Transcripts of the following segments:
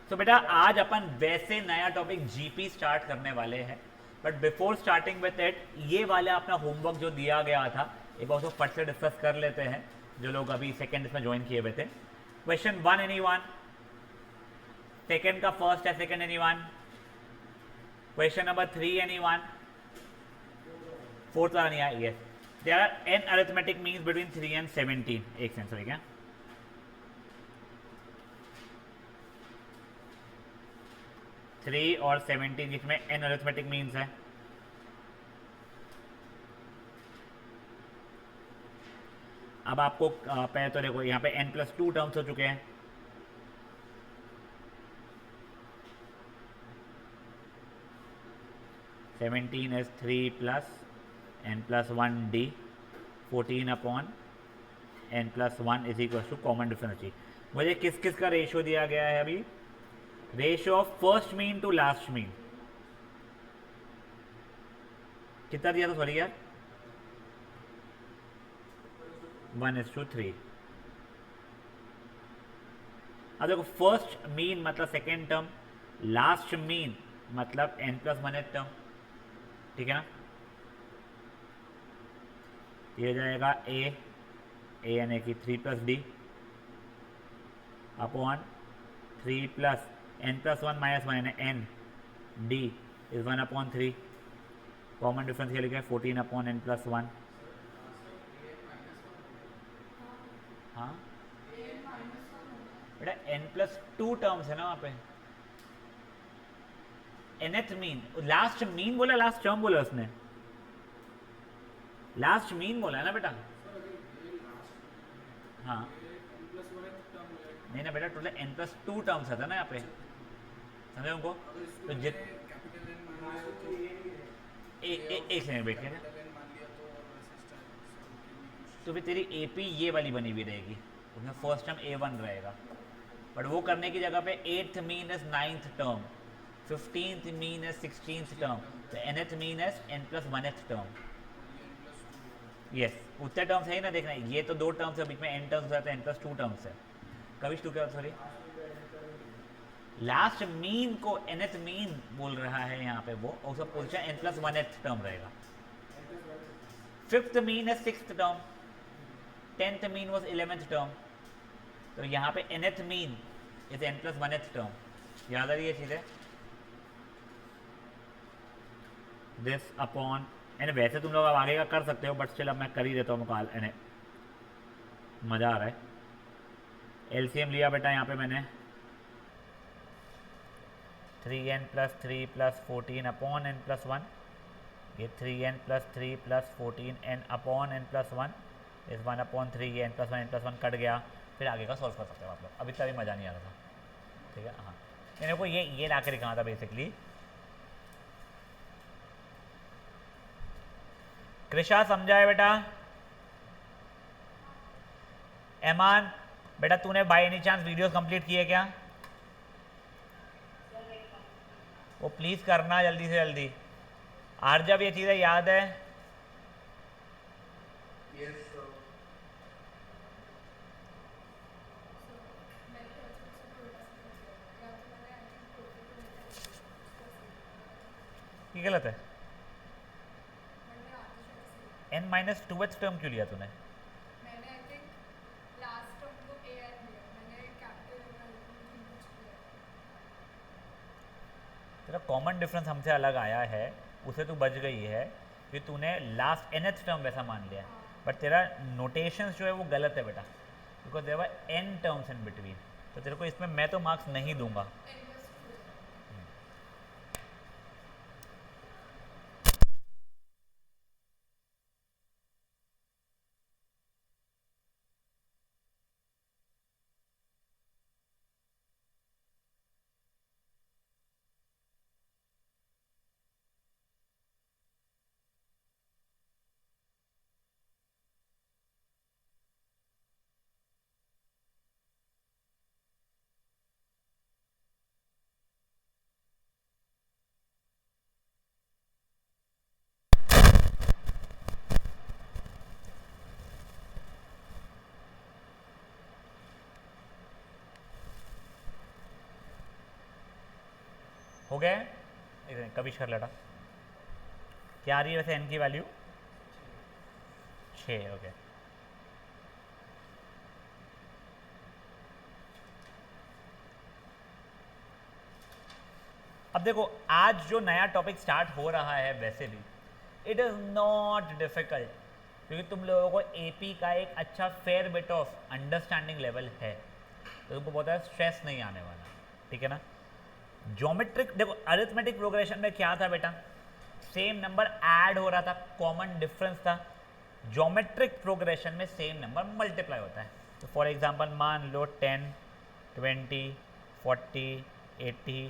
तो बेटा आज अपन वैसे नया टॉपिक जीपी स्टार्ट करने वाले हैं, but before starting with it ये वाला अपना होमवर्क जो दिया गया था एक बार उसको फट से डिस्कस कर लेते हैं, जो लोग अभी सेकेंड इसमें ज्वाइन किए हुए थे। Question one anyone, second का फर्स्ट है second anyone, question number three anyone, fourth वाला नहीं आया। Yes, there are n arithmetic means between 3 and 17। एक सेंस हो गया, 3 और 17 जिसमें एन अरिथमेटिक मीन्स है। अब आपको पहले तो देखो यहाँ पे n+2 टर्म्स हो चुके हैं। Seventeen is 3 plus n+1d, 14 upon n+1 is equal to common difference. मुझे किस किस का रेशियो दिया गया है अभी? Ratio of first mean to last mean कितना दिया था? सॉरी यार, 1:3। अब देखो फर्स्ट मीन मतलब सेकेंड टर्म, लास्ट मीन मतलब n+1 टर्म, ठीक है ना। ये जाएगा ए यानी कि 3+d अपॉन 3 प्लस n+1 -1 यानी n d is 1/3। Common difference क्या लिखा है? 14 अपॉन n+1। हाँ बेटा n+2 टर्म्स है ना वहाँ पे। nth मीन, लास्ट मीन बोला, लास्ट टर्म बोला उसने, लास्ट मीन बोला है ना बेटा। हाँ नहीं ना बेटा, टोटल n+2 टर्म्स था ना यहाँ पे, समझे उनको? तो जित एक सेकंड बैठ के ना, तो फिर तेरी AP ये वाली बनी हुई रहेगी, उसमें फर्स्ट टर्म A1 रहेगा, बट वो करने की जगह पे 8th mean is 9th term, 15th mean is 16th term, तो nth mean is n+1th term. Yes, उतने टर्म्स है ही ना, देखना ये तो दो टर्म्स है, बीच में n टर्म्स रहते हैं, n+2 टर्म्स है। कभी टू क्या, सॉरी, लास्ट मीन को nth मीन बोल रहा है यहाँ पे वो, और उसका पोजीशन n+1th टर्म रहेगा। फिफ्थ मीन है 6th term, 10th mean was 11th term, तो यहाँ पे nth mean is n+1th term. याद आ रही है चीज़ें? दिस अपॉन एंड, वैसे तुम लोग अब आगे का कर सकते हो, बट स्टिल अब मैं कर ही देता हूँ मुकाल, मज़ा आ रहा है। एलसीएम लिया बेटा यहाँ पे मैंने, 3n+3+14 अपॉन n+1, ये 3n+3+14 n अपॉन n+1 इस 1/3, ये n+1 कट गया। फिर आगे का सॉल्व कर सकते हो आप लोग, अभी तक मज़ा नहीं आ रहा था, ठीक है। हाँ मैंने को ये ला के दिखाना था बेसिकली। कृषा समझाए बेटा? एमान बेटा तूने by any chance videos complete किए क्या? वो प्लीज़ करना जल्दी से जल्दी। आर्जब ये चीज़ें याद है? ये गलत है। n-2th टर्म क्यों लिया तूने? तेरा कॉमन डिफरेंस हमसे अलग आया है, उसे तू बच गई है, फिर तूने लास्ट nth टर्म वैसा मान लिया, बट तेरा नोटेशंस जो है वो गलत है बेटा, because there were n terms in between, तो तेरे को इसमें मैं तो मार्क्स नहीं दूंगा। हो गया है? एक सेकंड, कभी कर लेटा क्या आ रही है वैसे एन की वैल्यू? 6। ओके, अब देखो आज जो नया टॉपिक स्टार्ट हो रहा है वैसे भी इट इज़ नॉट डिफिकल्ट, क्योंकि तुम लोगों को एपी का एक अच्छा fair bit of understanding level है, तो तुमको बहुत ज़्यादा स्ट्रेस नहीं आने वाला, ठीक है ना। ज्योमेट्रिक देखो, अरिथमेटिक प्रोग्रेशन में क्या था बेटा, सेम नंबर ऐड हो रहा था, कॉमन डिफरेंस था। ज्योमेट्रिक प्रोग्रेशन में सेम नंबर मल्टीप्लाई होता है। तो फॉर एग्जांपल मान लो 10, 20, 40, 80,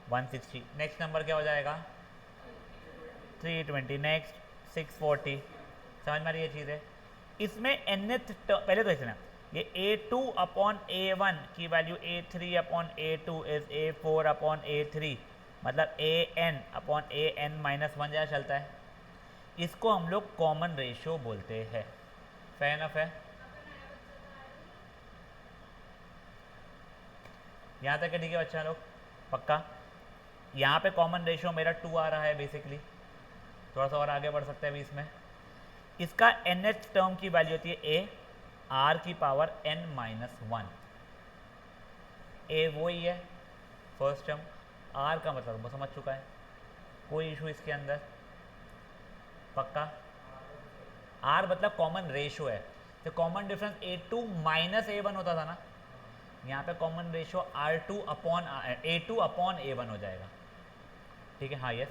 160, नेक्स्ट नंबर क्या हो जाएगा 320, नेक्स्ट 640। समझ में आ रही है चीज़ है। इसमें nth पहले तो देखना, ये a2 अपॉन a1 की value a3 upon a2 is a4 upon a3, मतलब an अपॉन an माइनस 1 जैसा चलता है। इसको हम लोग कॉमन रेशियो बोलते हैं। फेयर एनफ है, यहाँ तक है ठीक है बच्चा लोग, पक्का। यहाँ पे कॉमन रेशियो मेरा 2 आ रहा है बेसिकली, थोड़ा सा और आगे बढ़ सकते हैं अभी इसमें। इसका nth टर्म की वैल्यू होती है a r की पावर n माइनस 1। ए वो ही है फर्स्ट टर्म, r का मतलब वो समझ चुका है, कोई इशू इसके अंदर, पक्का। r मतलब कॉमन रेशियो है, तो common difference a2 minus a1 होता था ना, यहाँ पे common ratio r2 upon a2 upon a1 हो जाएगा, ठीक है। हाँ यस,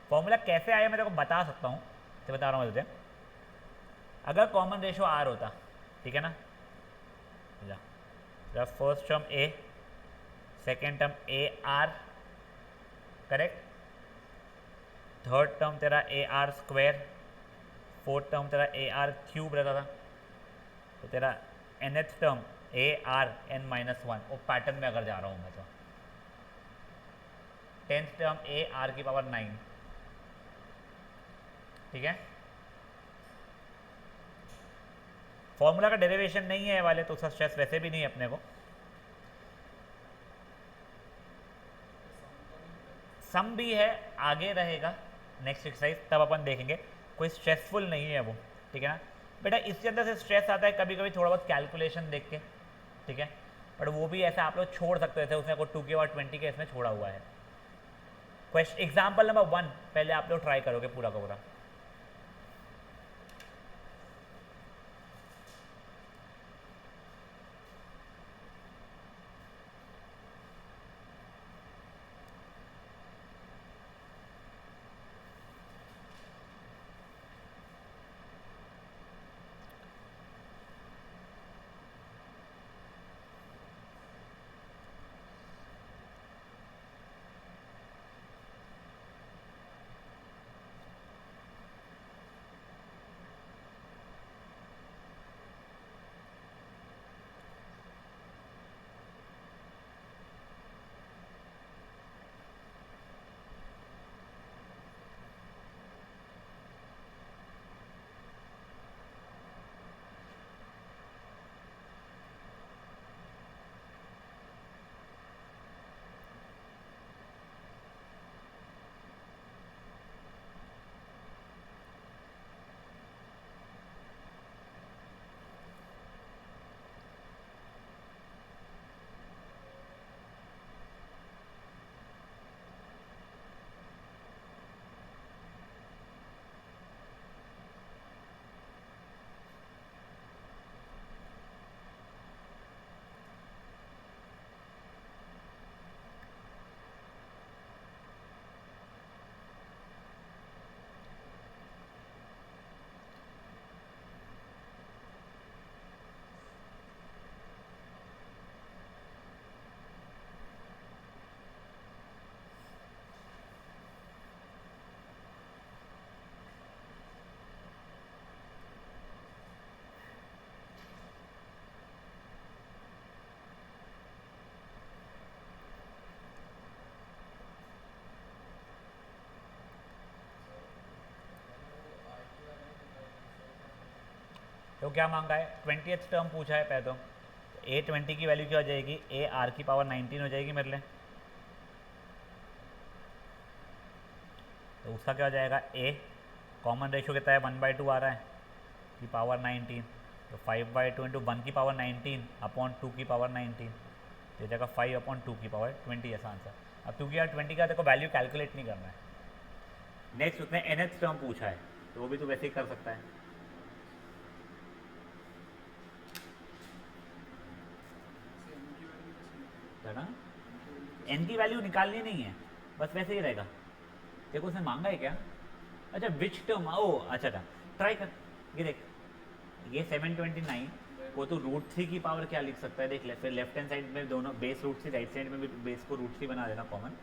फॉर्मूला कैसे आया मैं तेरे को बता सकता हूँ, तो बता रहा हूँ तुझे। अगर कॉमन रेशियो r होता, ठीक है ना, first term a, second term a r, correct, third term तेरा a r square, fourth term तेरा ए आर क्यूब रहता था, तो तेरा nth term a r n minus 1, वो पैटर्न में अगर जा रहा हूँ मैं तो 10th टर्म ए आर की पावर 9, ठीक है। फॉर्मूला का डेरिवेशन नहीं है वाले, तो उसका स्ट्रेस वैसे भी नहीं है अपने को। सम भी है, आगे रहेगा नेक्स्ट एक्सरसाइज, तब अपन देखेंगे, कोई स्ट्रेसफुल नहीं है वो, ठीक है ना बेटा। इसके अंदर से स्ट्रेस आता है कभी कभी थोड़ा बहुत कैलकुलेशन देख के, ठीक है, बट वो भी ऐसा आप लोग छोड़ सकते थे, उसने को 2 के और 20 के इसमें छोड़ा हुआ है। क्वेश्चन एग्जाम्पल नंबर 1 पहले आप लोग ट्राई करोगे पूरा का पूरा। तो क्या मांगा है, 20th टर्म पूछा है पहले तो A20 की वैल्यू क्या हो जाएगी, ए आर की पावर 19 हो जाएगी मेरे लिए। तो उसका क्या हो जाएगा, ए कॉमन रेशियो कितना है 1/2 आ रहा है की पावर 19, तो 5/2 इंटू 1 की पावर 19 अपॉन 2 की पावर 19, तो ये जगह 5/2 की पावर 20 ऐसा आंसर। अब क्योंकि यार 20 का देखो वैल्यू कैलकुलेट नहीं करना है। नेक्स्ट उसने nth टर्म पूछा है, तो वो भी तो वैसे ही कर सकता है। ना n की वैल्यू निकालनी नहीं है, बस वैसे ही रहेगा। देखो उसने मांगा है क्या, अच्छा विच टर्म, ओ अच्छा था, ट्राई कर, ये देख, ये 729 को तो √3 की पावर क्या लिख सकता है, देख ले, फिर लेफ्ट हैंड साइड में दोनों बेस √3, राइट साइड में भी बेस को √3 बना देना कॉमन।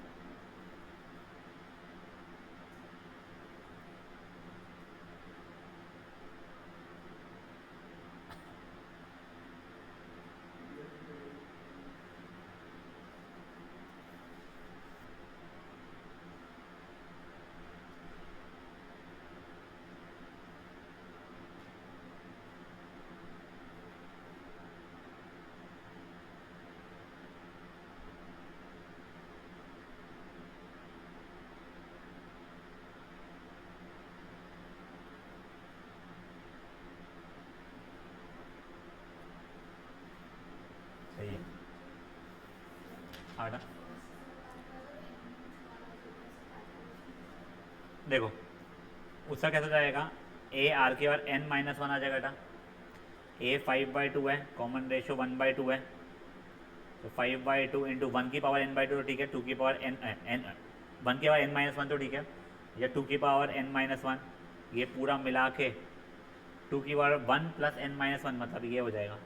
सही है, आटा देखो उसका कैसा जाएगा, ए आर की और n-1 आ जाएगा बेटा, ए 5/2 है, कॉमन रेशियो 1/2 है, तो 5/2 इंटू 1 की पावर n/2 तो ठीक है, 2 की पावर n 1 की पावर n-1 तो ठीक है, या 2 की पावर n-1, ये पूरा मिला के 2 की पावर 1 प्लस n-1 मतलब ये हो जाएगा।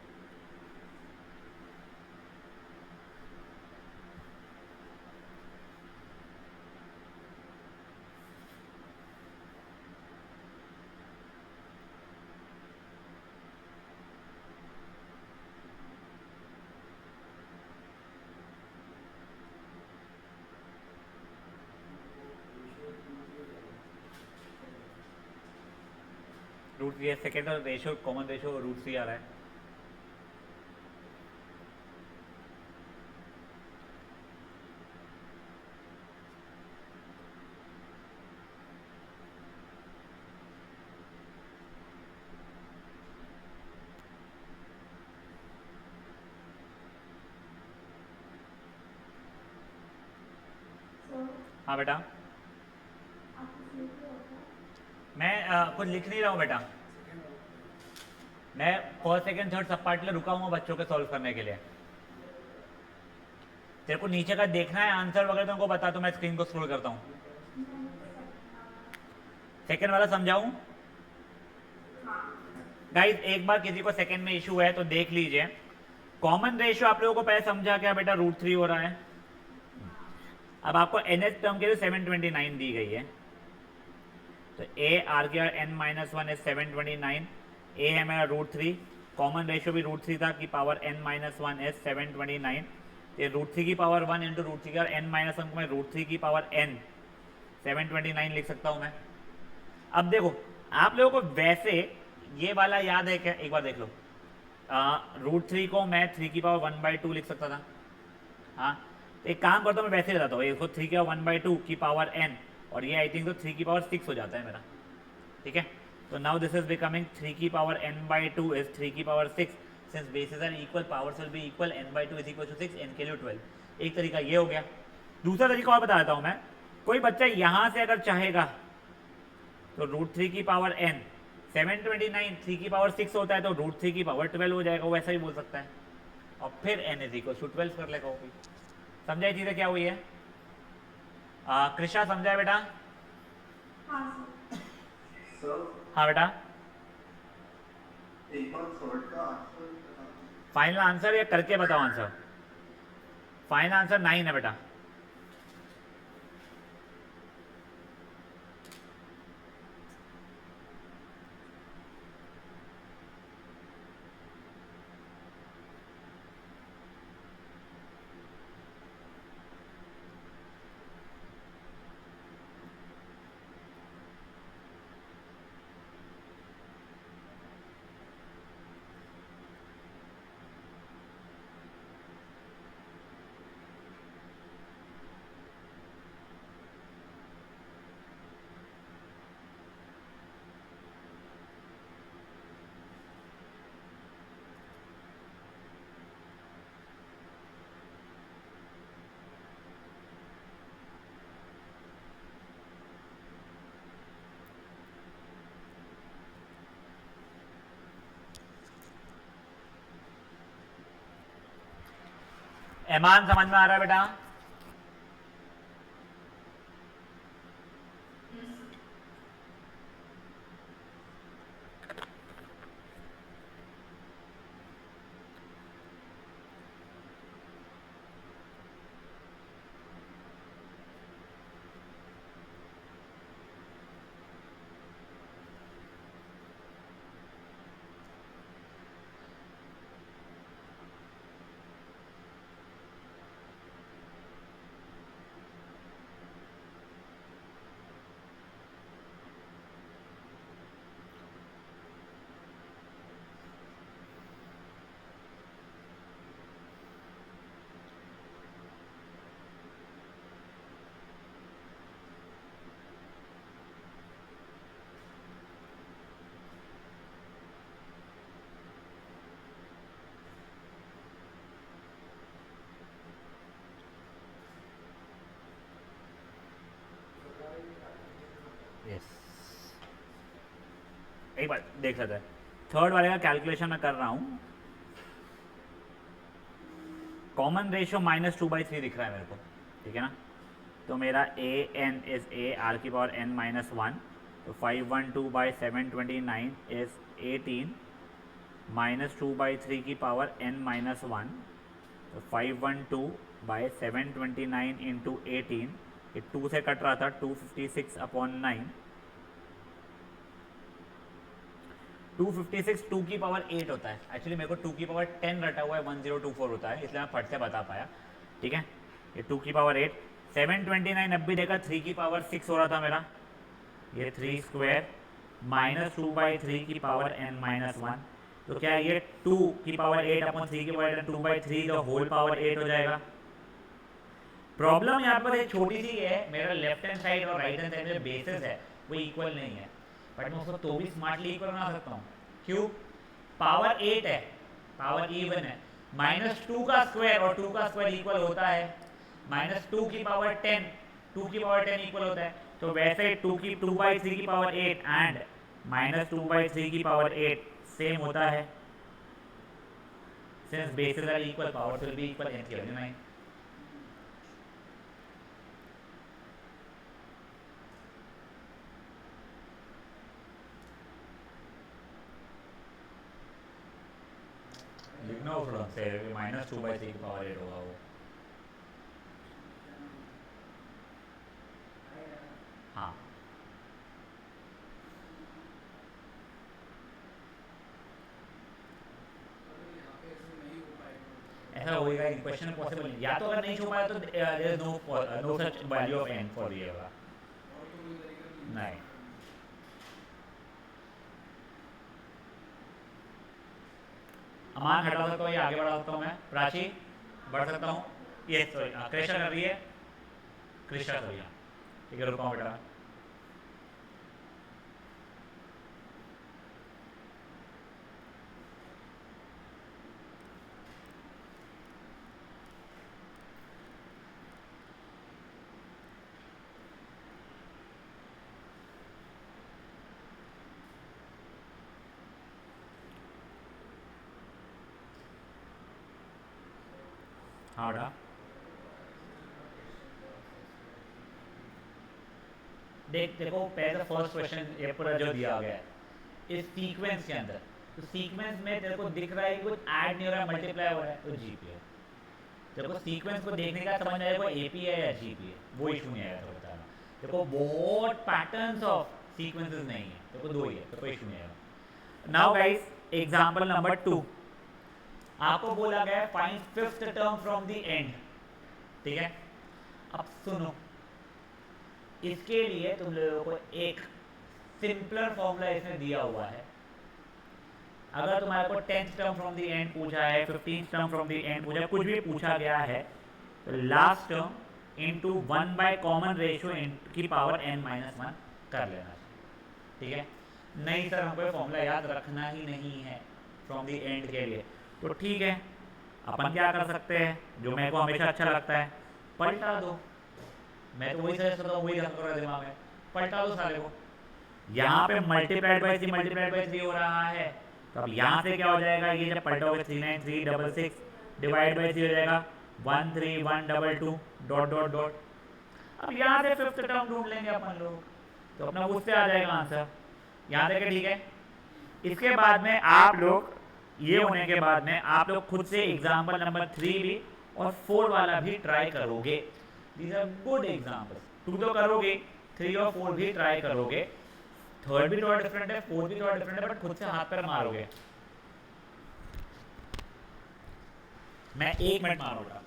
√3 सेकेंड और रेशियो कॉमन रेशियो √3 आ रहा है। हाँ बेटा, मैं कुछ लिख नहीं रहा हूँ बेटा, मैं फर्स्ट सेकंड थर्ड सब पार्ट ले रुका हूँ बच्चों के सॉल्व करने के लिए। तेरे को नीचे का देखना है आंसर वगैरह, तुमको बता, तो मैं स्क्रीन को स्क्रॉल करता हूँ। सेकंड वाला समझाऊं गाइस, एक बार किसी को सेकंड में इशू है तो देख लीजिए। कॉमन रेशियो आप लोगों को पहले समझा क्या बेटा, √3 हो रहा है। अब आपको nth टर्म के लिए 729 दी गई है, तो ए आर के n-1 इज 729, ए है मेरा √3, कॉमन रेशियो भी √3 था कि पावर n-1 इज 729, ये √3 की पावर 1 इंटू √3 की पावर n-1 को मैं √3 की पावर n 729 लिख सकता हूं मैं। अब देखो आप लोगों को वैसे ये वाला याद है क्या, एक बार देख लो, √3 को मैं 3 की पावर 1/2 लिख सकता था। हाँ, तो एक काम करता हूँ, मैं वैसे ही बताता हूँ, इसको 3 की पावर 1/2 की पावर n, और ये आई थिंक तो 3 की पावर 6 हो जाता है मेरा, ठीक है। तो नाउ दिस इज बिकमिंग 3 की पावर n/2 इज 3 की power 6, since bases are equal powers will be equal, n/2 is equal to 6, n के लिए 12। एक तरीका ये हो गया। दूसरा तरीका और बता देता हूँ मैं, कोई बच्चा यहाँ से अगर चाहेगा तो √3 की पावर n 729 3 की पावर 6 होता है, तो √3 की पावर 12 हो जाएगा, वो ऐसा ही बोल सकता है, और फिर n इज इक्वल टू 12 कर लेगा वो भी। समझाई चीज़ें क्या हुई है? कृष्णा समझाए बेटा? हाँ बेटा, फाइनल आंसर या करके बताओ आंसर? फाइनल आंसर 9 है बेटा। एमान समझ में आ रहा है बेटा? यस, एक बार देख लेते हैं। थर्ड वाले का कैलकुलेशन मैं कर रहा हूँ। कॉमन रेशियो -2/3 दिख रहा है मेरे को, ठीक है ना? तो मेरा A N is a r की पावर n -1, तो 512/729 इज 18 -2/3 की पावर n -1, तो 512/729 इंटू 18, ये 2 से कट रहा था, 256/9, 256 2 की पावर 8 होता है। एक्चुअली मेरे को 2 की पावर 10 रटा हुआ है, 1024 होता है, इसलिए मैं फट से बता पाया, ठीक है? ये 2 की पावर 8, 729 अब भी देखा 3 की पावर 6 हो रहा था मेरा, ये 3 स्क्वायर -2/3 की पावर n -1, तो क्या ये 2 की पावर 8/3 की पावर 2/3 द होल पावर 8 हो जाएगा। प्रॉब्लम यहाँ पर एक छोटी सी है, मेरा लेफ्ट हैंड साइड और राइट हैंड साइड में बेसिस है वो इक्वल नहीं है, बट मैं उसको तो भी स्मार्टली इक्वल बना सकता हूँ। क्यों? पावर 8 है, पावर इवन है, -2 का स्क्वायर और 2 का स्क्वायर इक्वल होता है, -2 की पावर 10, 2 की पावर 10 इक्वल होता है, तो वैसे 2/3 की पावर 8 एंड -2/3 की पावर 8 सेम होता है। Since bases are equal, power will be equal, and theorem 9। लिखना थोड़ा से -2/3 की पावर 8 होगा वो। हाँ, ऐसा होएगा, क्वेश्चन पॉसिबल नहीं, या तो अगर नहीं छो पाया तो there is no such value of n for ये होगा, नहीं। अमान हटा सकता हूँ या आगे बढ़ा सकता हूँ? मैं प्राची बढ़ सकता हूँ? ये सॉरी कृषा कर रही है, कृषा सॉरी, ठीक है रुको बेटा। हाँ बेटा, देखो पहले फर्स्ट क्वेश्चन ये पूरा जो दिया गया है इस सीक्वेंस के अंदर, तो सीक्वेंस में तेरे को दिख रहा है कि कुछ ऐड नहीं हो रहा है, मल्टीप्लाई हो रहा है, तो जीपी है। तेरे को सीक्वेंस को देखने का समझ आएगा वो एपी है या जीपी है, वो इशू नहीं आएगा। तो बताना देखो बहुत पैटर्न्स ऑफ सीक्वेंसेस नहीं है, देखो दो ही है, तो कोई इशू नहीं आएगा। नाउ गाइस एग्जांपल नंबर 2, आपको बोला गया है find fifth term from the end, ठीक है? अब सुनो, इसके लिए तुम लोगों को एक सिंपलर फॉर्मूला इसमें दिया हुआ है। अगर तुम्हारे को 10th term from the end पूछा है, 15th term from the end पूछा है, कुछ भी पूछा गया है, तो last term into 1 by common ratio की पावर n -1 कर लेना, ठीक है? नहीं सर हमको फॉर्मूला याद रखना ही नहीं है फ्रॉम द एंड के लिए, तो ठीक है, अपन क्या कर सकते हैं, जो मेरे को हमेशा अच्छा लगता है, पलटा दो। मैं तो वही सजेस्ट करता हूँ, वही रखा करो दिमाग में, पलटा दो सारे को। यहाँ पे मल्टीप्लाइड बाय 3 हो रहा है, तो अब यहाँ से क्या हो जाएगा, ये जब पलटोगे 39366 डिवाइड बाय 3 हो जाएगा 13122 डॉट डॉट डॉट। अब यहाँ से फिफ्थ टर्म ढूंढ लेंगे अपन लोग, तो अपना उससे आ जाएगा आंसर। यहाँ तक ठीक है। इसके बाद में आप लोग, ये होने के बाद में आप लोग खुद से एग्जाम्पल नंबर 3 भी और 4 वाला भी ट्राई करोगे। These are good example. 2 तो करोगे, 3 और 4 भी ट्राई करोगे। थर्ड भी थोड़ा डिफरेंट है, फोर्थ भी थोड़ा डिफरेंट है, बट खुद से हाथ पैर मारोगे। मैं 1 मिनट मारूंगा।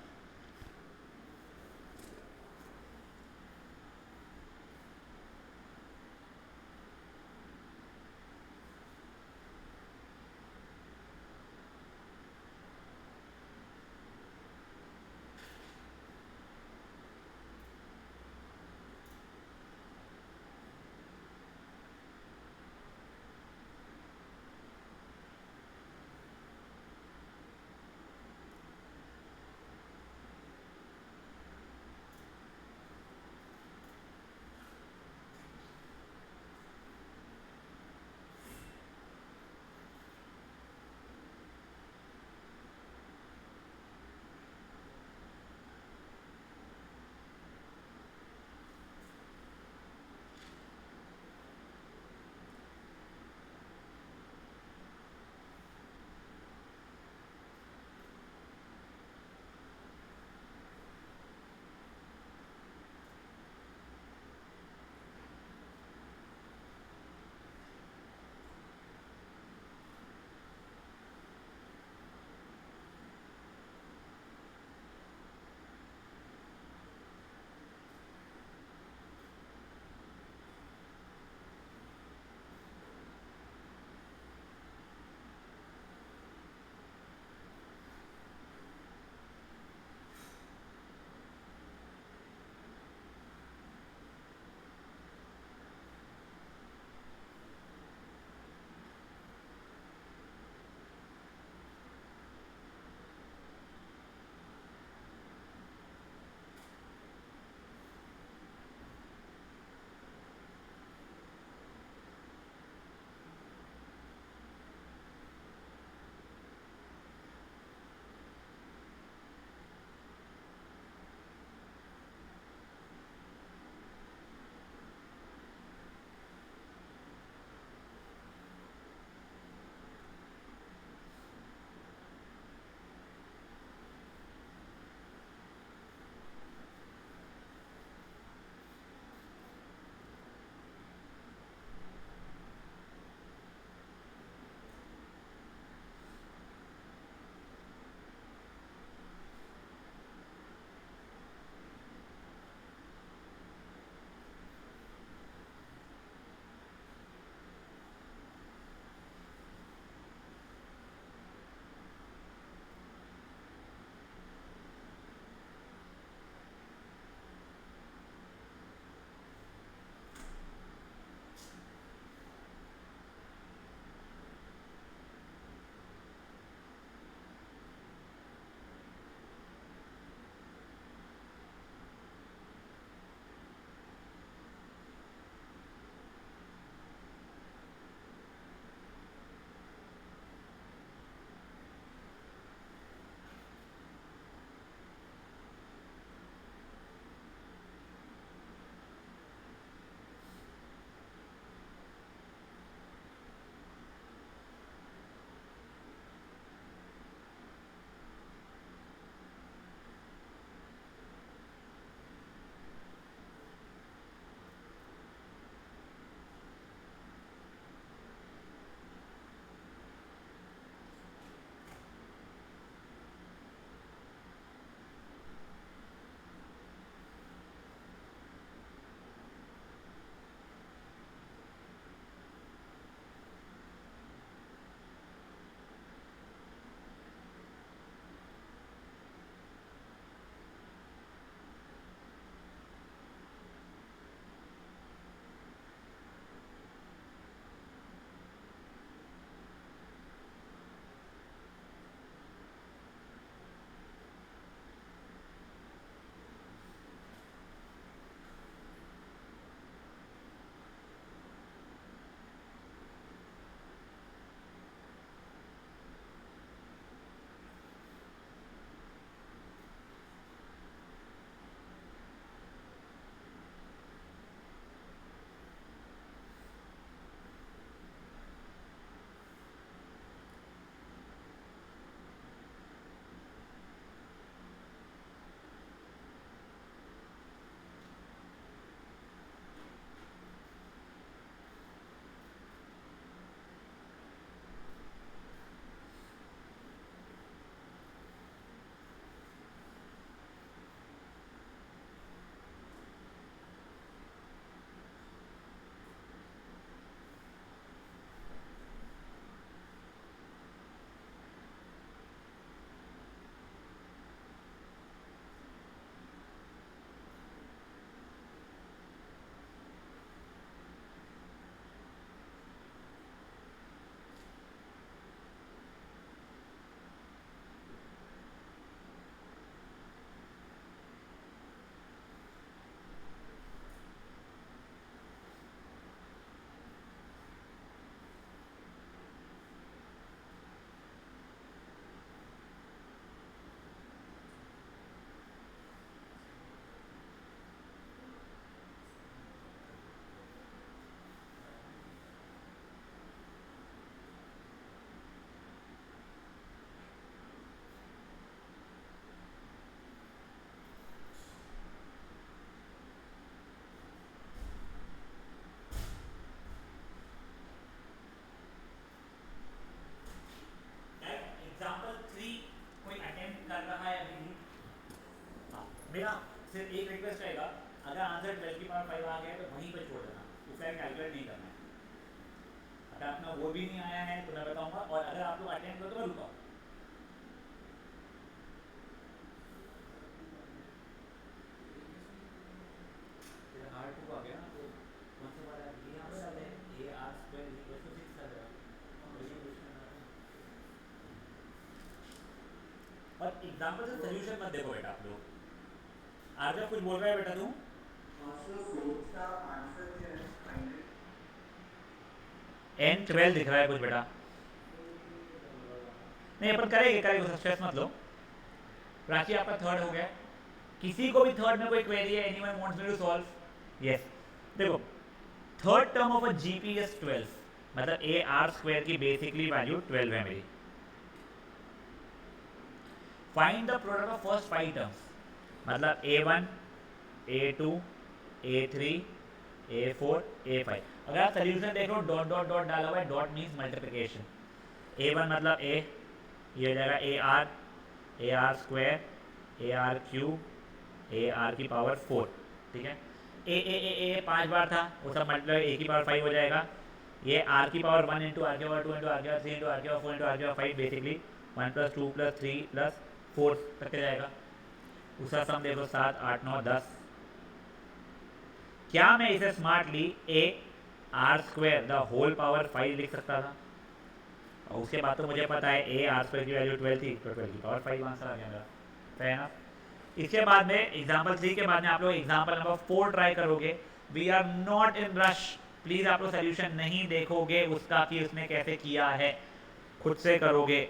मेरा सिर्फ एक रिक्वेस्ट रहेगा, अगर आंसर 12 की पावर 5 आ गया तो वहीं पर छोड़ देना, उसका कैलकुलेट नहीं करना है। अगर आपका वो भी नहीं आया है तो मैं बताऊंगा, और अगर आप लोग अटेंड करो तो मैं रुका। R2 आ गया ना, तो कौन सा वाला ये यहाँ पे डाले a r square equals to 6 आ जाएगा, और ये क्वेश्चन आ रहा है। और एग्जांपल से सॉल्यूशन मत देखो बेटा आप लोग। आज जब कुछ बोल रहा है बेटा तू, n12 दिख रहा है कुछ बेटा, नहीं अपन करेंगे करेंगे, स्ट्रेस मत लो। प्राची आपका थर्ड हो गया, किसी को भी थर्ड में कोई क्वेरी है, anyone wants me to solve? Yes, देखो third term of a GP is 12, मतलब ए आर स्क्वायर की बेसिकली वैल्यू 12 है मेरी। Find the product of first 5 terms, मतलब a1 a2 a3 a4 a5। अगर आप सोल्यूशन देखो डॉट डॉट डॉट डाला हुआ है, डॉट मीन्स मल्टीप्लिकेशन। a1 मतलब a, ये हो जाएगा ए आर स्क्वायर ए आर क्यूब ए आर की पावर 4, ठीक है। ए 5 बार था, वो सब मतलब ए की पावर 5 हो जाएगा। ये आर की पावर 1 इंटू आर की पावर 2 इंटू आर की पावर 3 इंटू आर की पावर 4 इंटू आर की power 5, basically 1 plus 2 plus 3 plus 4 तक जाएगा। उसका सम देखो 7 8 9 10। क्या मैं इसे smartly a r square the whole power 5 लिख सकता था? और उसके बाद तो मुझे पता है ए आर स्क्वायर की वैल्यू 12 थी, तो 12 की पावर 5 आंसर आ गया मेरा। fair enough। इसके बाद में एग्जाम्पल 3 के बाद में आप लोग एग्जाम्पल नंबर 4 ट्राई करोगे। We are not in rush, please आप लोग सोल्यूशन नहीं देखोगे उसका कि उसने कैसे किया है, खुद से करोगे।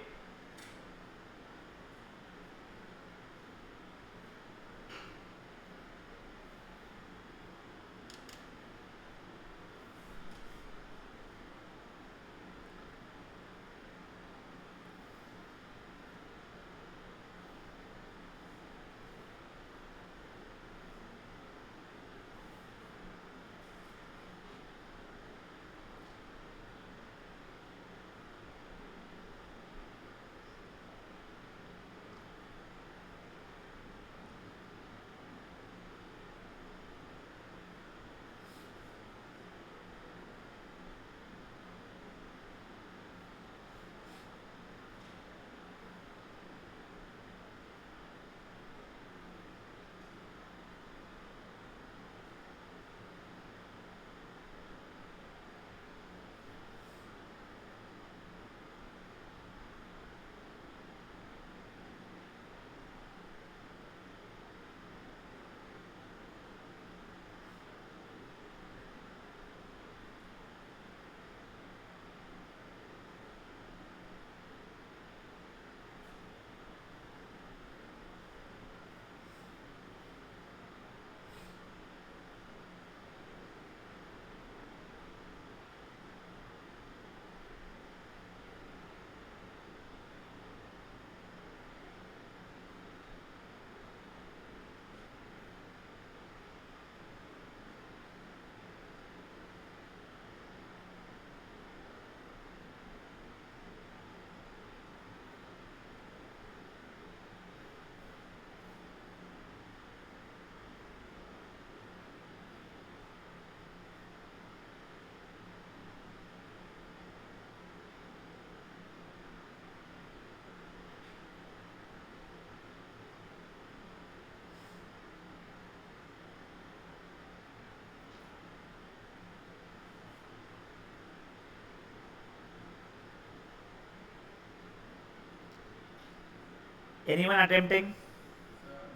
Anyone attempting?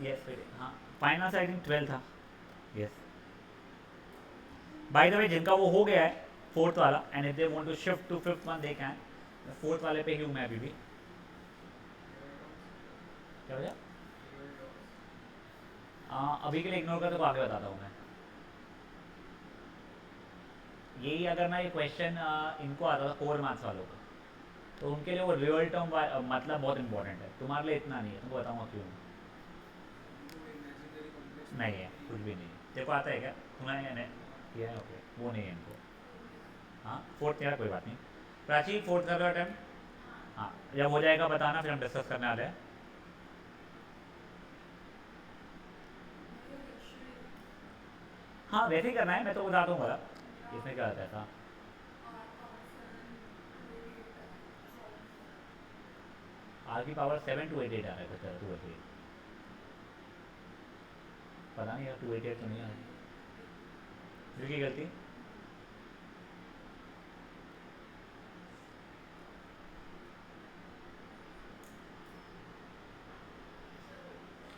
Yes, हाँ फाइनल से आई थिंक 12 था। यस, बाय द वे जिनका वो हो गया है फोर्थ वाला, and if they want to shift to fifth one they can. Fourth वाले पे ही हूँ मैं अभी भी। क्या भैया? अभी के लिए इग्नोर कर, तो आगे बताता हूँ मैं। यही अगर मैं ये क्वेश्चन इनको आता था कोर मैथ्स वालों को, तो उनके लिए वो रियल टर्म मतलब बहुत इंपॉर्टेंट है। तुम्हारे लिए इतना नहीं है, तुमको बताऊँगा क्यों। नहीं है, कुछ भी नहीं है। देखो आता है क्या तुम्हें? ये है ओके, वो नहीं है इनको। हाँ फोर्थ तेरा कोई बात नहीं। प्राची फोर्थ कर लो अटेम्प्ट। हाँ जब हो जाएगा बताना, फिर हम डिस्कस करने वाले हैं। हाँ वैसे ही करना है, मैं तो बता दूंगा इसमें क्या होता है था। आर की पावर 7 2 8 8 आ रहा है सर, 2 8 8 पता नहीं यार, 2 8 8 तो नहीं आ रही, की गलती।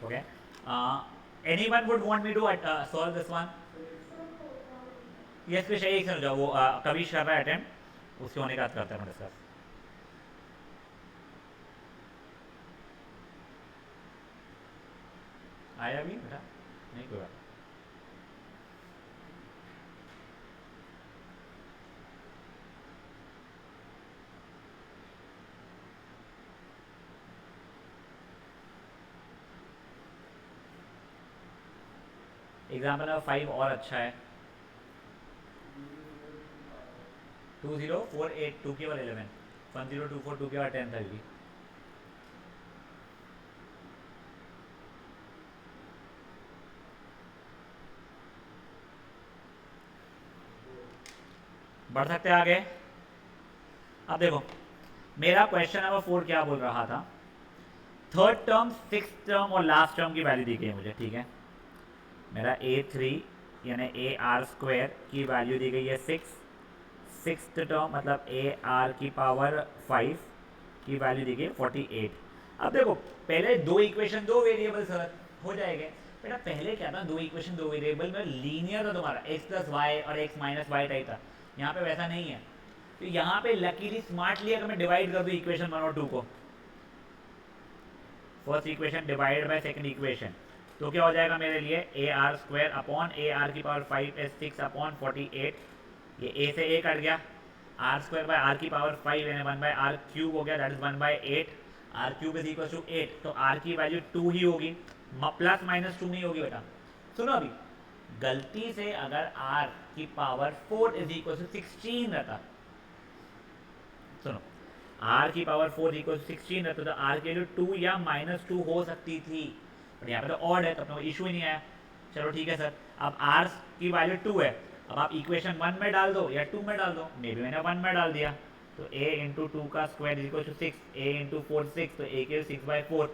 Okay, anyone would want me to solve this one? Yes Krishna, एक समझ जाओ, वो कविश कर रहा है अटेम्प्ट, उसके होने का बात करते हैं डिस्कस। आया भी बेटा? नहीं कोई बात। एग्जाम्पल नंबर 5 और अच्छा है। 2048 2 के बाद 11, 1024 2 के बाद 10 था भी। बढ़ सकते हैं आगे। अब देखो मेरा क्वेश्चन नंबर 4 क्या बोल रहा था, थर्ड टर्म, सिक्स टर्म और लास्ट टर्म की वैल्यू दी गई है मुझे, ठीक है। मेरा A3 यानी AR² की वैल्यू दी गई है 6, सिक्स टर्म मतलब AR की पावर 5 की वैल्यू दी गई 48। अब देखो पहले दो इक्वेशन दो वेरिएबल सर हो जाएंगे बेटा, पहले क्या था, दो इक्वेशन दो वेरिएबल में लीनियर था तुम्हारा, x प्लस वाई और x माइनस वाई टाइप था। यहाँ पे वैसा नहीं है, तो यहाँ पे लकीली स्मार्टली अगर मैं डिवाइड कर दूँ इक्वेशन 1 और 2 को, first equation divide by second equation, तो क्या हो जाएगा मेरे लिए AR² अपॉन AR की पावर 5 is 6 अपॉन 48। ये A से A कट गया, R² बाय R की पावर 5 यानी 1 बाय R क्यूब हो गया, that is 1 by 8। R cube is equal to 8, तो R की वैल्यू 2 ही होगी, प्लस माइनस 2 नहीं होगी बेटा। सुनो अभी, गलती से अगर R की पावर 4 इज इक्वल टू 16 रहता, सुनो R की पावर 4 इक्वल 16 रहता तो R की वैल्यू 2 या -2 हो सकती थी, पर यहाँ पे तो ऑड है तो अपना कोई इशू ही नहीं आया। चलो ठीक है सर, अब R की वैल्यू 2 है, अब आप इक्वेशन 1 में डाल दो या 2 में डाल दो, मे बी मैंने 1 में डाल दिया, तो a इंटू 2 का square equal to 6, a into 4 6, तो a के 6/4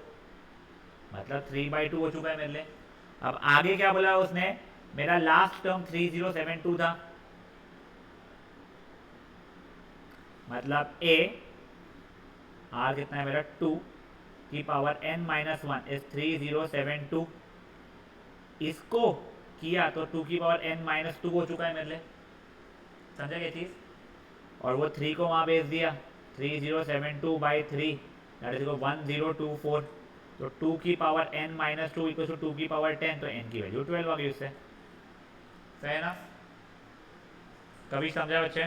मतलब 3/2 हो चुका है मेरे लिए। अब आगे क्या बोला उसने, मेरा लास्ट टर्म 3072 था, मतलब a R कितना है मेरा 2 की पावर n-1 इज 3072, इसको किया तो 2 की पावर n-2 हो चुका है मेरे लिए, समझा क्या चीज़। और वो 3 को वहाँ भेज दिया, 3072/3 दैट इज 1024, तो 2 की पावर n-2 इक्वल टू 2 की पावर 10, तो n की वैल्यू 12 आ गई उससे। सही ना, कभी समझा बच्चे?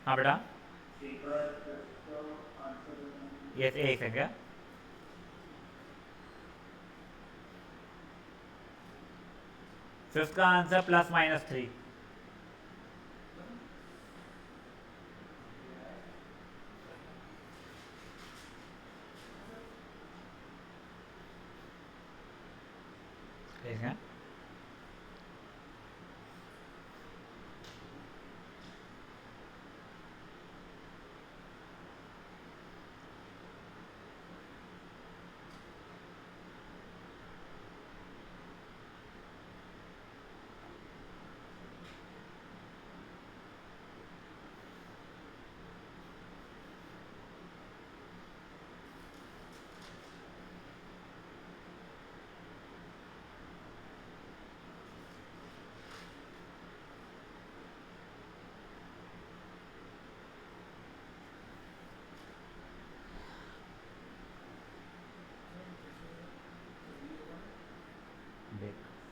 हाँ बेटा, यस एक सेकंड, फिफ्थ का आंसर +-3। ठीक है,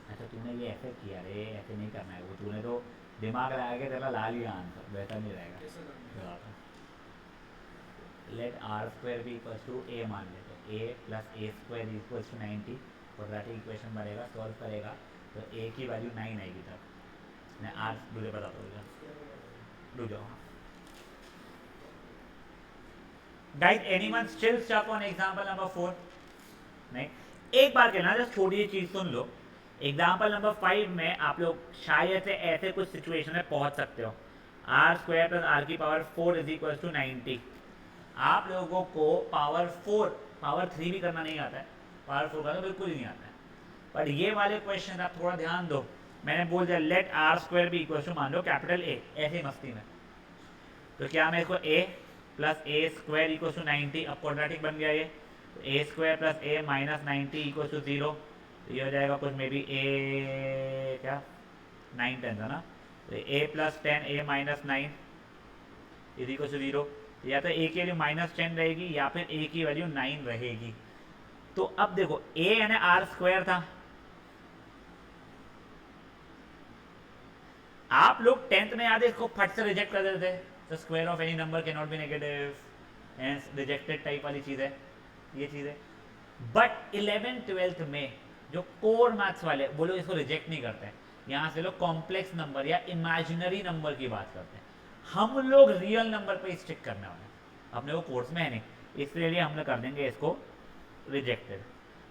अच्छा तूने ये ऐसे किया रे, ऐसे नहीं करना है, वो तूने तो दिमाग लगा के तेरा ला लिया आंसर, वैसा नहीं रहेगा। लेट R² भी इक्वल्स टू a मान लेते, a plus a² equals to 90, quadratic equation बनेगा, सॉल्व करेगा तो a की वैल्यू 9 आएगी तब। मैं आज मुझे बताता हूँ, रुक जाओ guys, anyone still stuck on example number 4? नहीं, एक बार कहना, जस्ट छोटी चीज सुन लो, एग्जाम्पल नंबर 5 में आप लोग शायद से ऐसे कुछ सिचुएशन में पहुंच सकते हो। आर स्क्वायर प्लस आर की पावर 4 इज इक्वल टू 90। आप लोगों को पावर 4 पावर 3 भी करना नहीं आता है, पावर 4 का तो बिल्कुल ही नहीं आता है। पर ये वाले क्वेश्चन आप थोड़ा ध्यान दो, मैंने बोल दिया लेट आर स्क्वायर भी इक्वल टू मान लो कैपिटल ए, ऐसे मस्ती में। तो क्या मैं इसको a plus a square equal to 90, अब क्वाड्रेटिक बन गया ये, तो a square plus a minus 90 equal to 0। तो ये हो जाएगा कुछ मे बी ए क्या 9 10 था ना, तो a plus 10 a minus 9 is equal to 0। या तो ए की वैल्यू माइनस 10 रहेगी या फिर ए की वैल्यू 9 रहेगी। तो अब देखो ए यानी आर स्क्वायर था, आप लोग 10th में याद है इसको फट से रिजेक्ट कर देते थे, the square of any number can not be negative, hence rejected type वाली चीज़ है ये चीज़ है। बट 11th 12th में जो कोर मैथ्स वाले वो लोग इसको रिजेक्ट नहीं करते हैं, यहाँ से लोग कॉम्प्लेक्स नंबर या इमेजिनरी नंबर की बात करते हैं। हम लोग रियल नंबर पे स्टिक करने वाले हैं, अपने वो कोर्स में है नहीं, इसलिए हम लोग कर देंगे इसको रिजेक्टेड।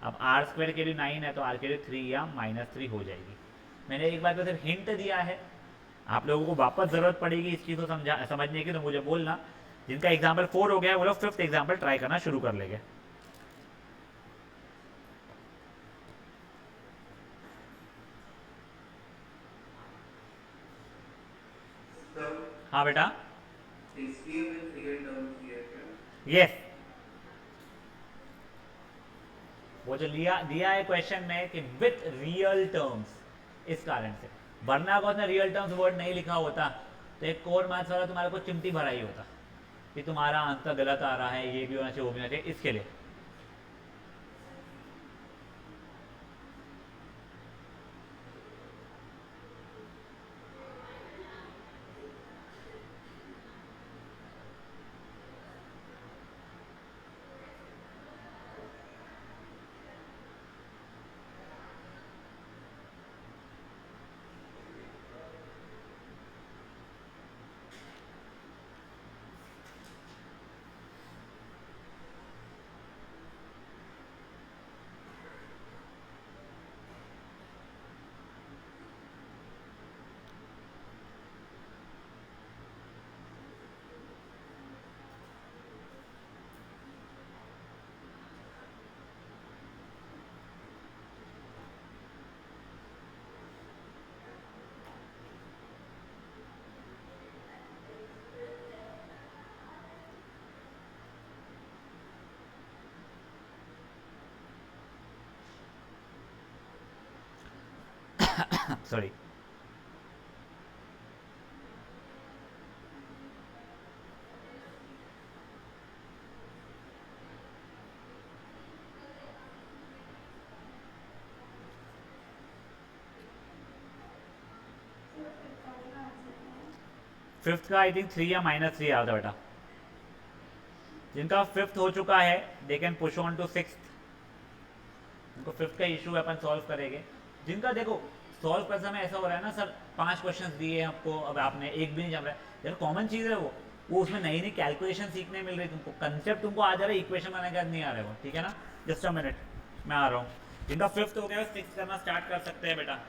अब आर स्क्वायर के लिए 9 है तो आर के लिए 3 या -3 हो जाएगी। मैंने एक बार तो सिर्फ हिंट दिया है, आप लोगों को वापस ज़रूरत पड़ेगी इस चीज़ को समझने की, तो मुझे बोलना। जिनका एग्जाम्पल 4 हो गया है वो लोग 5th एग्जाम्पल ट्राई करना शुरू कर लेंगे। हाँ बेटा, यस, वो जो दिया है क्वेश्चन में कि विथ रियल टर्म्स, इस कारण से, वरना अगर उसने रियल टर्म्स वर्ड नहीं लिखा होता तो एक कोर मैथ्स वाला तुम्हारे को चिमटी भरा ही होता कि तुम्हारा आंसर गलत आ रहा है, ये भी होना चाहिए वो भी होना चाहिए, इसके लिए। सॉरी, फिफ्थ का आई थिंक 3 या -3 आया था बेटा। जिनका 5th हो चुका है they can push on to 6th। उनको 5th का इशू अपन सॉल्व करेंगे। जिनका देखो सॉल्व करते समय ऐसा हो रहा है ना सर, 5 क्वेश्चंस दिए आपको, अब आपने एक भी नहीं जम रहा है, यार कॉमन चीज़ है वो उसमें नई नई कैलकुलेशन सीखने मिल रही है तुमको, कंसेप्ट तुमको आ जा रहा है, इक्वेशन बनाने का नहीं आ रहा है वो, ठीक है ना। जस्ट अ मिनट, मैं आ रहा हूँ। जिनका 5th हो गया 6th करना स्टार्ट कर सकते हैं बेटा।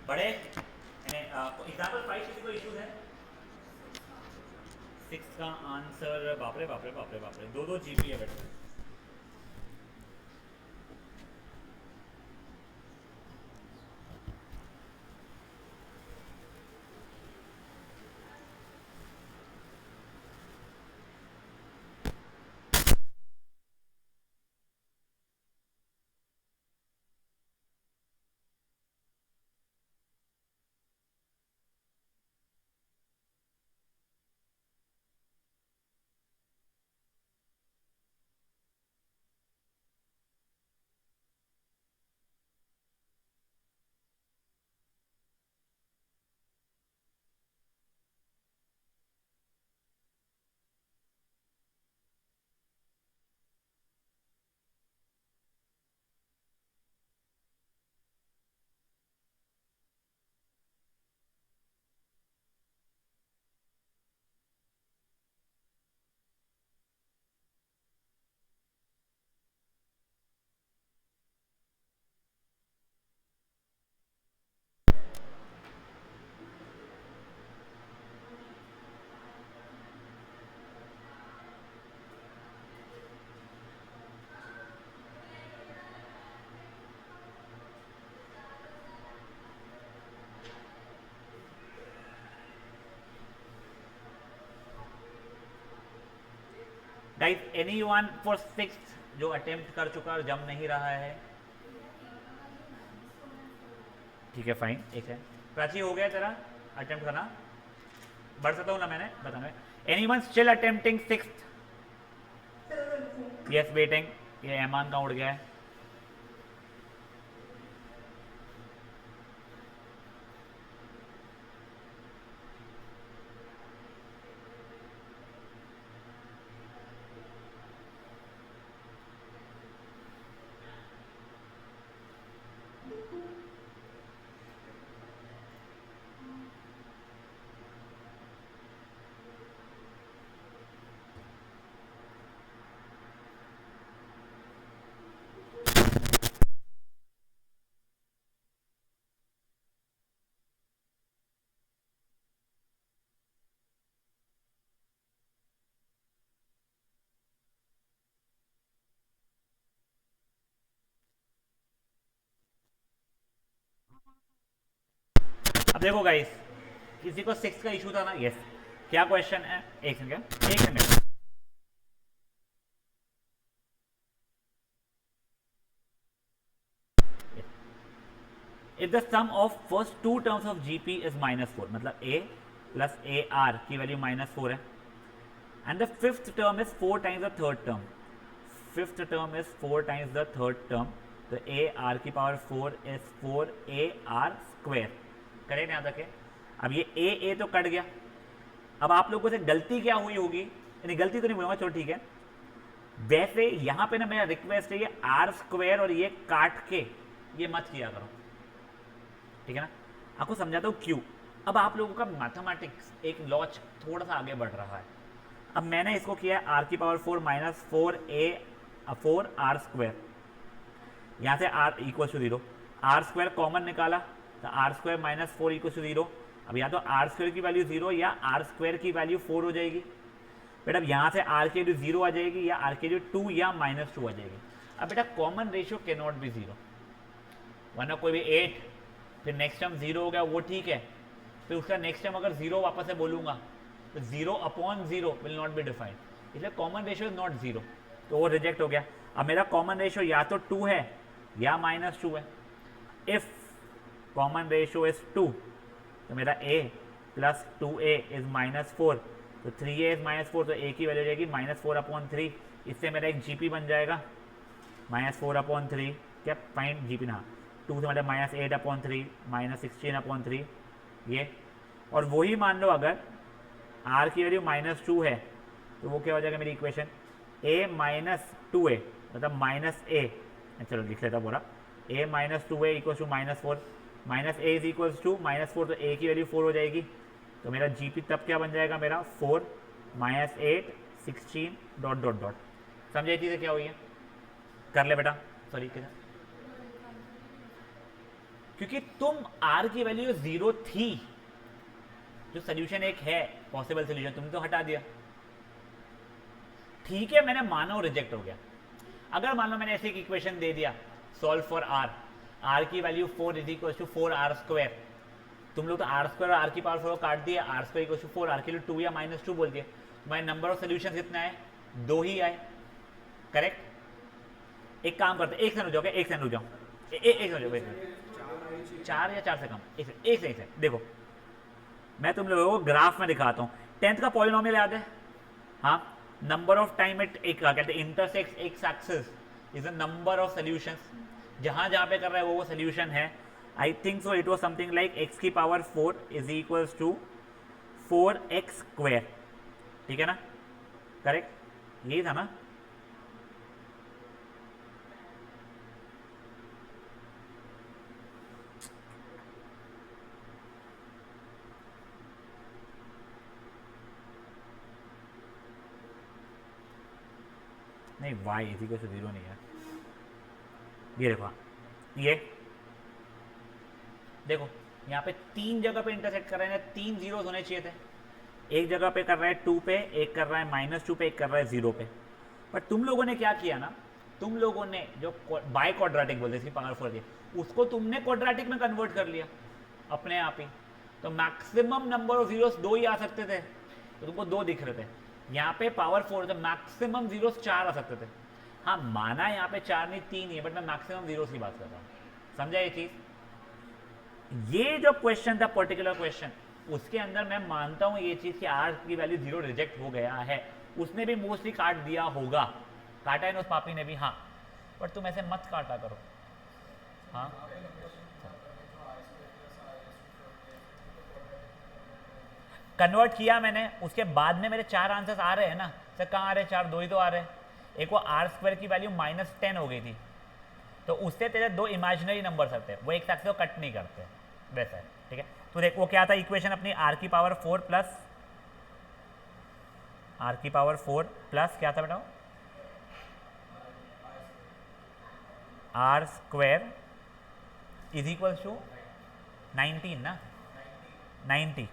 बड़े एग्जाम्पल 5 किसी को इश्यूज है? 6 का आंसर बापरे बापरे बापरे बापरे, 2 जीबी है बेटा। गाइस एनीवन फॉर 6 जो अटेम्प्ट कर चुका और जम नहीं रहा है? ठीक है फाइन, एक है। प्राची हो गया तेरा अटेम्प्ट करना? बढ़ सकता हूँ ना मैंने बताना। Anyone still attempting 6? Yes waiting. ये ऐमान का उड़ गया है। अब देखो गाइस, किसी को 6 का इशू था ना? यस। क्या क्वेश्चन है? एक सेकंड, एक second. If the sum of first 2 terms of GP is -4, मतलब a प्लस ए आर की वैल्यू -4 है, and the fifth term is 4 times the third term, fifth term is 4 times the third term, तो a r की power 4 is 4ar square. Correct यहाँ तक है? अब ये ए तो कट गया। अब आप लोगों से गलती क्या हुई होगी, यानी गलती तो नहीं बोलूंगा, चलो ठीक है। वैसे यहां पे ना मेरा रिक्वेस्ट है, ये आर स्क्वायर और ये काट के ये मत किया करो, ठीक है ना? आपको समझाता हूँ क्यों। अब आप लोगों का मैथमेटिक्स एक लॉच थोड़ा सा आगे बढ़ रहा है। अब मैंने इसको किया है आर की पावर 4 माइनस 4 आर स्क्वायर, यहाँ से r equal to 0, r square common निकाला तो r square minus 4 equal to 0। अब या तो आर स्क्वायर की वैल्यू 0 या आर स्क्वायर की वैल्यू 4 हो जाएगी। बेटा अब यहाँ से आर की वैल्यू 0 आ जाएगी या आर की वैल्यू 2 या -2 आ जाएगी। अब बेटा common ratio can not be 0, वरना कोई भी 8 फिर नेक्स्ट टर्म 0 हो गया वो ठीक है, फिर उसका नेक्स्ट टर्म अगर 0 वापस से बोलूँगा तो 0/0 विल नॉट बी डिफाइंड, इसलिए कॉमन रेशियो इज नॉट 0, तो वो रिजेक्ट हो गया। अब मेरा कॉमन रेशियो या तो 2 है या -2 है। इफ कॉमन रेशियो इज 2 तो मेरा a प्लस 2a इज -4, तो 3a इज -4, तो a की वैल्यू हो जाएगी -4/3। इससे मेरा एक जीपी बन जाएगा -4/3, क्या फाइंड जीपी ना 2 से मतलब -8/3 -16/3 ये। और वही मान लो अगर r की वैल्यू -2 है तो वो क्या हो जाएगा मेरी इक्वेशन, a - 2a मतलब -a, चलो लिख लेता पूरा, a - 2a equal to -4, -a is equals to -4, तो a की वैल्यू 4 हो जाएगी। तो मेरा जीपी तब क्या बन जाएगा मेरा 4 -8 16 ... समझे चीज़ें क्या हुई है? कर ले बेटा, सॉरी क्या क्योंकि तुम r की वैल्यू 0 थी, जो सोल्यूशन एक है पॉसिबल सोल्यूशन, तुमने तो हटा दिया। ठीक है, मैंने मानो रिजेक्ट हो गया। अगर मान लो मैंने ऐसे एक इक्वेशन दे दिया, सॉल्व फॉर r की value 4 is equal to 4r², तुम लोग तो r² और r की पावर 4 काट दिया, r² इक्वल टू 4, r के लिए 2 या -2 बोल दिया, तुम्हारे नंबर ऑफ सोल्यूशन कितना है, 2 ही आए। करेक्ट। एक काम करते, एक सेकंड रुक जाओ, एक सेकंड रुक जाओ, एक सेकंड रुक जाओ, 4 या 4 से कम, एक सेकंड देखो, मैं तुम लोगों को ग्राफ में दिखाता हूँ। 10th का पॉलिनोमियल याद है? हाँ, नंबर ऑफ टाइम इट एक कहते हैं intersects x axis is the number of solutions. जहां जहां पे कर रहा है वो सॉल्यूशन है। I think so it was something like x की power 4 is equals to 4x², ठीक है ना? करेक्ट, यही था ना? नहीं, y इज इक्वल टू 0 नहीं है। ये देखो, ये देखो यहाँ पे 3 जगह पे इंटरसेक्ट कर रहे हैं, 3 जीरोस होने चाहिए थे। एक जगह पे कर रहा है 2 पे, एक कर रहा है -2 पे, एक कर रहा है 0 पे। पर तुम लोगों ने क्या किया ना, तुम लोगों ने जो बाय क्वाड्रेटिक बोलते इसकी पावर 4 की, उसको तुमने क्वाड्रेटिक में कन्वर्ट कर लिया अपने आप ही। तो मैक्सिमम नंबर ऑफ जीरोस 2 ही आ सकते थे, तो तुमको 2 दिख रहे थे। यहाँ पे पावर 4 तो मैक्सिमम जीरोस 4 आ सकते थे। हाँ, माना यहाँ पे 4 नहीं 3 ही है, बट मैं मैक्सिमम जीरोस की बात कर रहा हूँ। समझा ये चीज? ये जो क्वेश्चन था पर्टिकुलर क्वेश्चन, उसके अंदर मैं मानता हूं ये चीज कि r की वैल्यू 0 रिजेक्ट हो गया है। उसने भी मोस्टली काट दिया होगा, काटा है ना उस पापी ने भी। हाँ, पर तुम ऐसे मत काटा करो। हाँ, कन्वर्ट किया मैंने, उसके बाद में मेरे 4 आंसर्स आ रहे हैं ना सर। कहाँ आ रहे हैं 4? 2 ही तो आ रहे हैं। एक वो r² की वैल्यू -10 हो गई थी, तो उससे तेरे 2 इमेजिनरी नंबर आते हैं, वो एक साथ से कट नहीं करते, वैसा है। ठीक है, तो देख वो क्या था इक्वेशन अपनी, r की पावर 4 प्लस क्या था बेटा, r² इज इक्वल टू 19 ना, 90।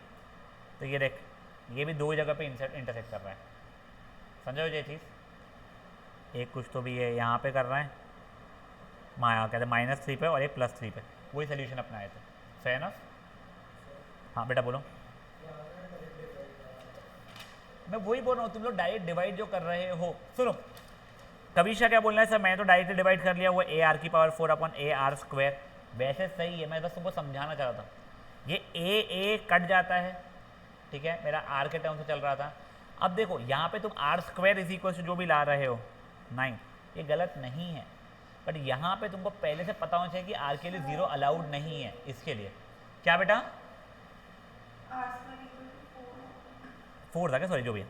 तो ये देख, ये भी 2 जगह पे इंटरसेक्ट कर रहा है। समझो ये चीज़? एक कुछ तो भी है यहाँ पे कर रहा है, कहते हैं -3 पे और एक +3 पे, वही सोल्यूशन अपनाए थे। फेयर ना? हाँ बेटा बोलो। मैं वही बोल रहा हूँ, तुम लोग डायरेक्ट डिवाइड जो कर रहे हो। सुनो, कविशा क्या बोलना है सर, मैं तो डायरेक्ट डिवाइड कर लिया, वो ar की पावर 4 अपॉन ar²। वैसे सही है, मैं बस तुमको समझाना चाह रहा था। ये a कट जाता है, ठीक है, मेरा r के टर्म से चल रहा था। अब देखो यहाँ पे तुम r² इज इक्वल टू जो भी ला रहे हो 9, ये गलत नहीं है, बट यहाँ पे तुमको पहले से पता होना चाहिए कि r के लिए 0 अलाउड नहीं है। इसके लिए क्या बेटा, 4 था क्या, सॉरी जो भी है।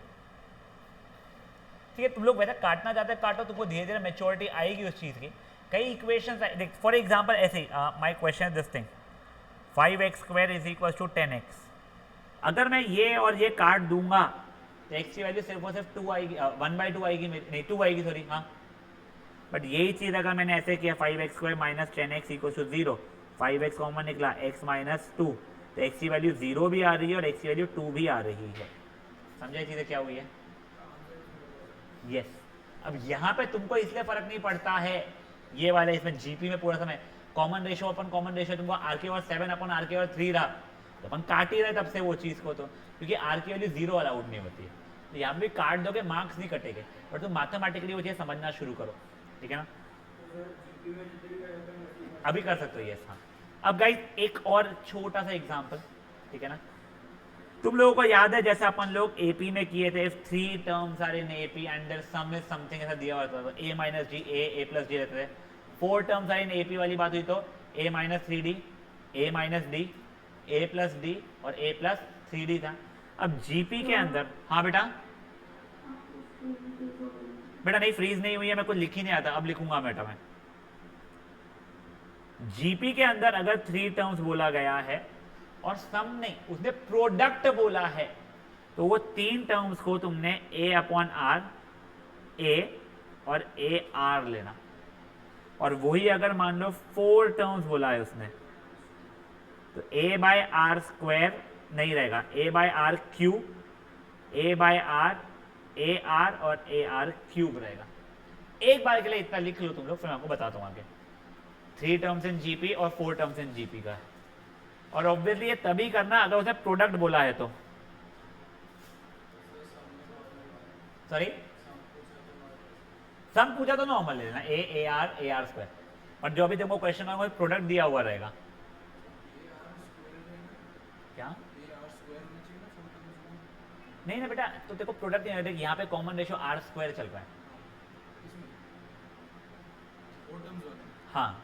ठीक है, तुम लोग वैसे काटना चाहते हैं काटो, तुमको धीरे धीरे मेच्योरिटी आएगी उस चीज़ की। कई इक्वेशंस देख, फॉर एग्जांपल ऐसे ही my question is this thing, 5x² is equal to 10x। अगर मैं ये और ये काट दूंगा तो x की वैल्यू सिर्फ और सिर्फ 2 आएगी, 1/2 आएगी, नहीं 2 आएगी सॉरी। हाँ, बट यही चीज़ अगर मैंने ऐसे किया 5x² - 10x equal to 0, 5x common निकला, x - 2, तो x की वैल्यू 0 भी आ रही है और x की वैल्यू 2 भी आ रही है। समझे चीज़ें क्या हुई है? यस। अब यहाँ पे तुमको इसलिए फर्क नहीं पड़ता है, ये वाले इसमें जीपी में पूरा समय कॉमन रेशो अपन कॉमन रेशो, तुमको r के और 7 अपन r के और 3 रहा, तो अपन काट ही रहे तब से वो चीज़ को, तो क्योंकि r की वैल्यू 0 अलाउड नहीं होती है। तो यहाँ भी काट दोगे, मार्क्स नहीं कटेंगे, बट तुम मैथमेटिकली वो चीज़ समझना शुरू करो। ठीक है ना? अभी कर सकते हो, यस। हाँ, अब गाइस एक और छोटा सा एग्जांपल, ठीक है ना? तुम लोगों को याद है जैसे अपन लोग एपी में किए थे, 3 terms are in AP and their sum is something, ऐसा दिया हुआ था, a - g a + g रहते थे। 4 टर्म्स आर इन एपी वाली बात हुई तो a - 3d, a - d, a + d और a + 3d था। अब जीपी के अंदर, हाँ बेटा नहीं फ्रीज नहीं हुई है, मैं कुछ लिख ही नहीं आता, अब लिखूंगा बेटा मैं। जीपी के अंदर अगर 3 टर्म्स बोला गया है और सम नहीं, उसने प्रोडक्ट बोला है, तो वो 3 टर्म्स को तुमने a/r a और ar लेना। और वही अगर मान लो 4 टर्म्स बोला है उसने, तो a बाय आर स्क्वायर नहीं रहेगा, a by r cube, a by r a r और ए आर क्यूब रहेगा। एक बार के लिए इतना लिख लो तुम लोग, फिर मैं आपको बताता हूँ आगे। 3 टर्म्स इन जीपी और 4 टर्म्स इन जीपी का। और ऑब्वियसली ये तभी करना अगर उसने प्रोडक्ट बोला है तो। सॉरी, सम पूछा तो नॉर्मल ले लेना, ए आर स्क्वायर। और जो भी तुमको क्वेश्चन में प्रोडक्ट दिया हुआ रहेगा। क्या नहीं ना बेटा, तो देखो प्रोडक्ट नहीं रहेगा, यहाँ पे कॉमन रेशियो आर स्क्वायर चल रहा है। हाँ,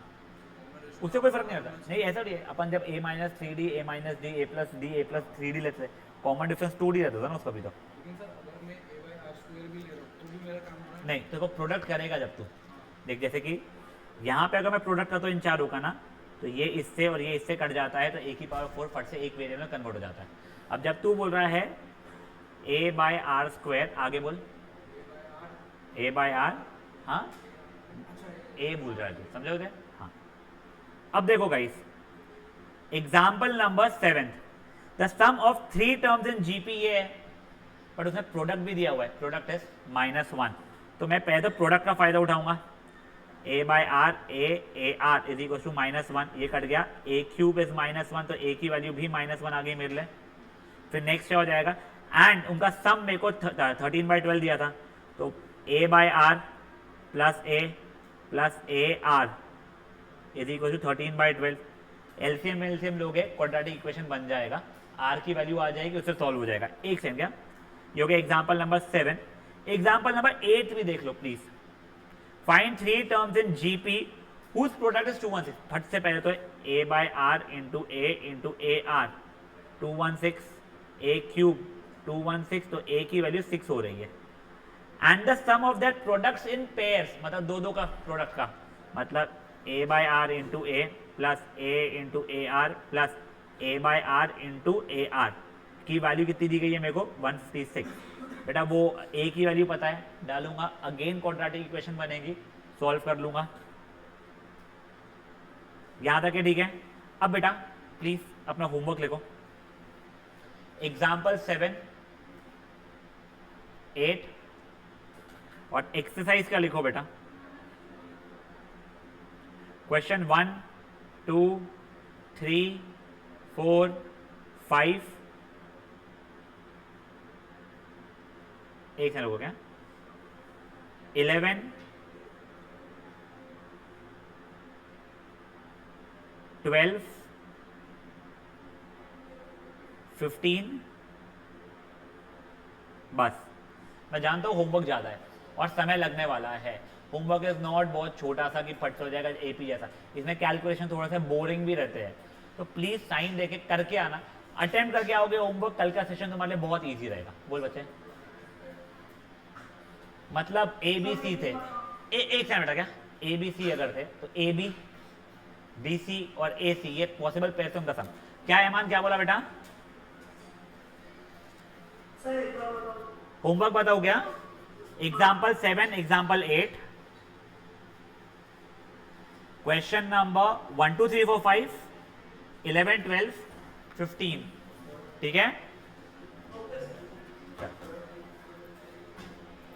उससे कोई फर्क नहीं होता। नहीं ऐसा नहीं है, अपन जब a minus 3d a minus d a plus 3d लेते हैं, कॉमन डिफरेंस 2d रहता था ना उसका भी। तो नहीं, देखो प्रोडक्ट करेगा जब तू देख, जैसे कि यहाँ पे अगर मैं प्रोडक्ट करता हूँ इन चारों का ना, तो ये इससे और ये इससे कट जाता है, तो a की पावर 4 फट से एक वेरिएबल में कन्वर्ट हो जाता है। अब जब तू बोल रहा है a बाय आर स्क्वायर, आगे बोल a बाय आर, हाँ a भूल रहा है तू, समझोगे? हाँ। अब देखो guys, example number 7, the sum of 3 terms in GP ये है, बट उसमें प्रोडक्ट भी दिया हुआ है, प्रोडक्ट इज -1। तो मैं पहले तो प्रोडक्ट का फायदा उठाऊंगा, a by r a r is equal to -1, ये कट गया, a क्यूब इज -1, तो a की वैल्यू भी -1 आ गई मेरे लिए। फिर नेक्स्ट क्या हो जाएगा, एंड उनका सम मेरे को 13/12 दिया था, तो a by r plus a r is equal to 13/12। LCM लोगे, क्वाड्रेटिक इक्वेशन बन जाएगा, आर की वैल्यू आ जाएगी, उससे सॉल्व हो जाएगा। एक सेकंड, क्या ये हो गया एग्जाम्पल नंबर 7। एग्जाम्पल नंबर 8 भी देख लो please. Find 3 terms in GP whose product is 216। फट से पहले तो a by r into a r 216, a cube 216, तो a की वैल्यू 6 हो रही है। And the sum of that products in pairs, मतलब दो का प्रोडक्ट का, मतलब a by r into a plus a into a r plus a by r into a r की वैल्यू कितनी दी गई है मेरे को, 156। बेटा वो a की वैल्यू पता है, डालूंगा, अगेन क्वाड्रेटिक इक्वेशन बनेगी, सॉल्व कर लूंगा। यहां तक है, ठीक है? अब बेटा प्लीज अपना होमवर्क लिखो, एग्जाम्पल 7, 8 और एक्सरसाइज का लिखो बेटा। क्वेश्चन 1, 2, 3, 4, 5, एक सेकंड हो गया, 11, 12, 15। बस मैं जानता हूँ होमवर्क ज़्यादा है और समय लगने वाला है। होमवर्क इज नॉट बहुत छोटा सा कि फट हो जाएगा एपी जैसा, इसमें कैलकुलेशन थोड़ा सा बोरिंग भी रहते हैं। तो प्लीज साइन देके करके आना, अटेम्प्ट करके आओगे होमवर्क, कल का सेशन तुम्हारे लिए बहुत ईजी रहेगा। बोल बच्चे, मतलब ए बी सी थे, एक सेकंड बेटा, क्या ए बी सी अगर थे तो ए बी बी सी और ए सी ये पॉसिबल पेयर से उनका सम। क्या ईमान, क्या बोला बेटा? होमवर्क बताओ क्या? एग्जाम्पल 7, एग्जाम्पल 8, क्वेश्चन नंबर 1, 2, 3, 4, 5, 11, 12, 15, ठीक है?